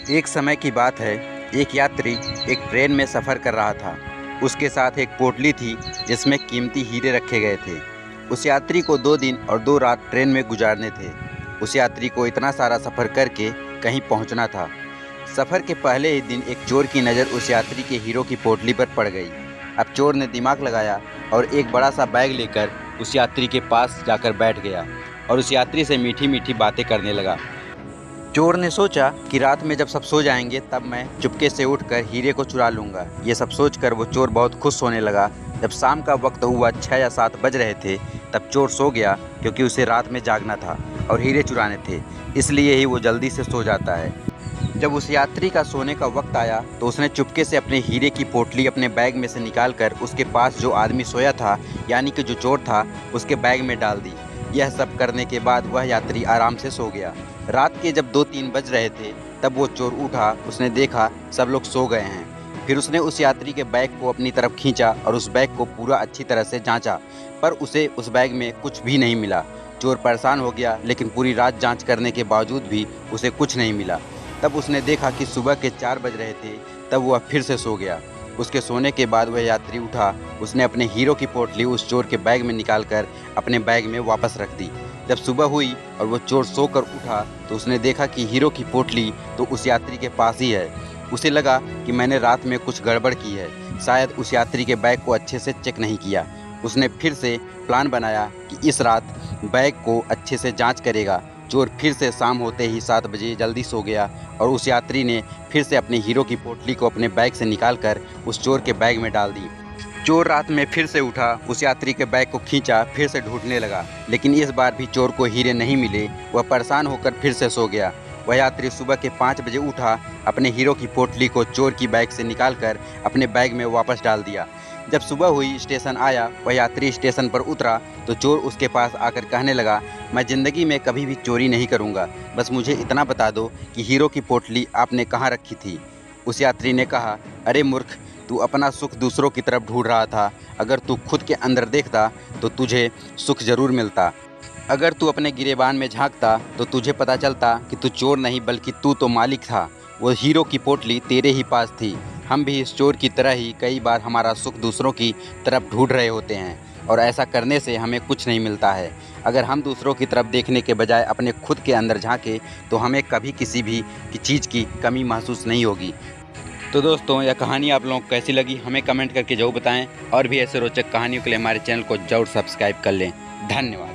एक समय की बात है, एक यात्री एक ट्रेन में सफ़र कर रहा था। उसके साथ एक पोटली थी जिसमें कीमती हीरे रखे गए थे। उस यात्री को 2 दिन और 2 रात ट्रेन में गुजारने थे। उस यात्री को इतना सारा सफ़र करके कहीं पहुंचना था। सफ़र के पहले ही दिन एक चोर की नज़र उस यात्री के हीरो की पोटली पर पड़ गई। अब चोर ने दिमाग लगाया और एक बड़ा सा बैग लेकर उस यात्री के पास जाकर बैठ गया और उस यात्री से मीठी मीठी बातें करने लगा। चोर ने सोचा कि रात में जब सब सो जाएंगे तब मैं चुपके से उठकर हीरे को चुरा लूँगा। ये सब सोचकर वो चोर बहुत खुश होने लगा। जब शाम का वक्त हुआ, 6 या 7 बज रहे थे, तब चोर सो गया क्योंकि उसे रात में जागना था और हीरे चुराने थे, इसलिए ही वो जल्दी से सो जाता है। जब उस यात्री का सोने का वक्त आया तो उसने चुपके से अपने हीरे की पोटली अपने बैग में से निकालकर उसके पास जो आदमी सोया था, यानी कि जो चोर था, उसके बैग में डाल दी। यह सब करने के बाद वह यात्री आराम से सो गया। रात के जब 2-3 बज रहे थे तब वो चोर उठा। उसने देखा सब लोग सो गए हैं। फिर उसने उस यात्री के बैग को अपनी तरफ खींचा और उस बैग को पूरा अच्छी तरह से जांचा, पर उसे उस बैग में कुछ भी नहीं मिला। चोर परेशान हो गया, लेकिन पूरी रात जांच करने के बावजूद भी उसे कुछ नहीं मिला। तब उसने देखा कि सुबह के 4 बज रहे थे, तब वह फिर से सो गया। उसके सोने के बाद वह यात्री उठा। उसने अपने हीरो की पोटली उस चोर के बैग में निकालकर अपने बैग में वापस रख दी। जब सुबह हुई और वो चोर सोकर उठा तो उसने देखा कि हीरो की पोटली तो उस यात्री के पास ही है। उसे लगा कि मैंने रात में कुछ गड़बड़ की है, शायद उस यात्री के बैग को अच्छे से चेक नहीं किया। उसने फिर से प्लान बनाया कि इस रात बैग को अच्छे से जांच करेगा। चोर फिर से शाम होते ही 7 बजे जल्दी सो गया और उस यात्री ने फिर से अपने हीरो की पोटली को अपने बैग से निकालकर उस चोर के बैग में डाल दी। चोर रात में फिर से उठा, उस यात्री के बैग को खींचा, फिर से ढूंढने लगा, लेकिन इस बार भी चोर को हीरे नहीं मिले। वह परेशान होकर फिर से सो गया। वह यात्री सुबह के 5 बजे उठा, अपने हीरो की पोटली को चोर की बैग से निकालकर अपने बैग में वापस डाल दिया। जब सुबह हुई, स्टेशन आया, वह यात्री स्टेशन पर उतरा तो चोर उसके पास आकर कहने लगा, मैं ज़िंदगी में कभी भी चोरी नहीं करूँगा, बस मुझे इतना बता दो कि हीरो की पोटली आपने कहाँ रखी थी। उस यात्री ने कहा, अरे मूर्ख, तू अपना सुख दूसरों की तरफ ढूंढ रहा था। अगर तू खुद के अंदर देखता तो तुझे सुख जरूर मिलता। अगर तू अपने गिरेबान में झांकता तो तुझे पता चलता कि तू चोर नहीं बल्कि तू तो मालिक था। वो हीरो की पोटली तेरे ही पास थी। हम भी इस चोर की तरह ही कई बार हमारा सुख दूसरों की तरफ ढूंढ रहे होते हैं और ऐसा करने से हमें कुछ नहीं मिलता है। अगर हम दूसरों की तरफ देखने के बजाय अपने खुद के अंदर झांकें तो हमें कभी किसी भी चीज़ की कमी महसूस नहीं होगी। तो दोस्तों, यह कहानी आप लोगों को कैसी लगी हमें कमेंट करके जरूर बताएं और भी ऐसे रोचक कहानियों के लिए हमारे चैनल को जरूर सब्सक्राइब कर लें। धन्यवाद।